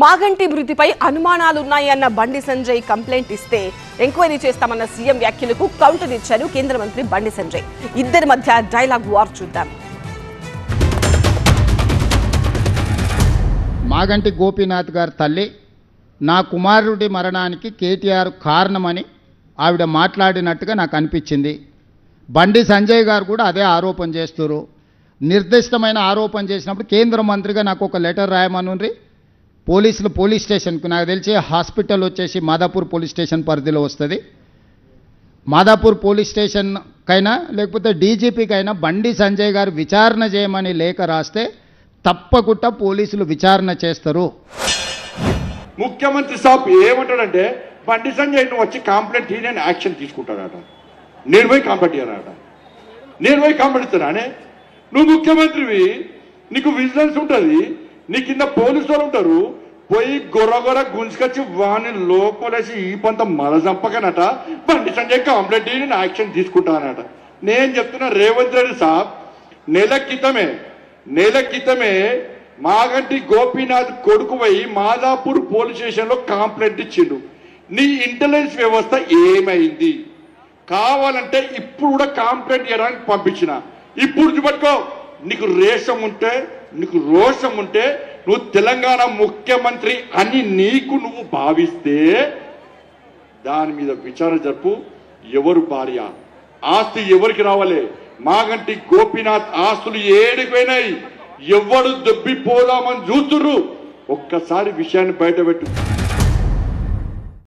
మాగంటి మృతిపై అనుమానాలున్నాయన్న బండి సంజయ్ కంప్లైంట్ ఇస్తే ఎంక్వైరీ చేస్తామన్న సీఎం వ్యాఖ్యలకు కౌంటర్ ఇచ్చారు కేంద్ర మంత్రి బండి సంజయ్. ఇద్దరి మధ్య డైలాగ్ వార్ చూద్దాం. మాగంటి గోపీనాథ్ గారి తల్లి నా కుమారుడి మరణానికి కేటీఆర్ కారణమని ఆవిడ మాట్లాడినట్టుగా నాకు అనిపించింది. బండి సంజయ్ గారు కూడా అదే ఆరోపణ చేస్తున్నారు. నిర్దిష్టమైన ఆరోపణ చేసినప్పుడు కేంద్ర మంత్రిగా నాకు ఒక లెటర్ రాయమనుండ్రి. పోలీస్ స్టేషన్కు నాకు తెలిసి హాస్పిటల్ వచ్చేసి మాదాపూర్ పోలీస్ స్టేషన్ పరిధిలో వస్తుంది. మాదాపూర్ పోలీస్ స్టేషన్కైనా లేకపోతే డీజీపీకైనా బండి సంజయ్ గారు విచారణ చేయమని లేఖ రాస్తే తప్పకుండా పోలీసులు విచారణ చేస్తారు. ముఖ్యమంత్రి సాబ్ ఏమంటాడంటే బండి సంజయ్ నువ్వు వచ్చి కంప్లైంట్ నేను యాక్షన్ తీసుకుంటాడట. నేను పోయి కంప్లైంట్ ఇవ్వనట. నేను పోయి కంప్లైంట్ ఇస్తానే. నువ్వు ముఖ్యమంత్రివి, నీకు విజిలెన్స్ ఉంటుంది, నీ కింద పోలీసు వాళ్ళు ఉంటారు. పోయి గొర్ర గుంజుకొచ్చి వాడిని లోపలేసి ఈ పంత మల చంపకనట బండి సంజయ్ కంప్లైంట్ నేను యాక్షన్ తీసుకుంటానట. నేను చెప్తున్నా రేవంత్ రెడ్డి సాబ్ నెల క్రితమే మాగంటి గోపీనాథ్ కొడుకు పోయి మాదాపూర్ పోలీస్ స్టేషన్లో కంప్లైంట్ ఇచ్చిండు. నీ ఇంటెలిజెన్స్ వ్యవస్థ ఏమైంది? కావాలంటే ఇప్పుడు కూడా కంప్లైంట్ ఇవ్వడానికి పంపించిన. ఇప్పుడు చూపట్టుకో, నీకు రోషం ఉంటే నువ్వు తెలంగాణ ముఖ్యమంత్రి అని నువ్వు భావిస్తే దాని మీద విచారణ జరుపు. ఎవరు భార్య, ఆస్తి ఎవరికి రావాలి? మాగంటి గోపీనాథ్ ఆస్తులు ఏడిపోయినాయి, ఎవడు దొబ్బిపోదామని చూస్తుర్రు. ఒక్కసారి విషయాన్ని బయటపెట్టు.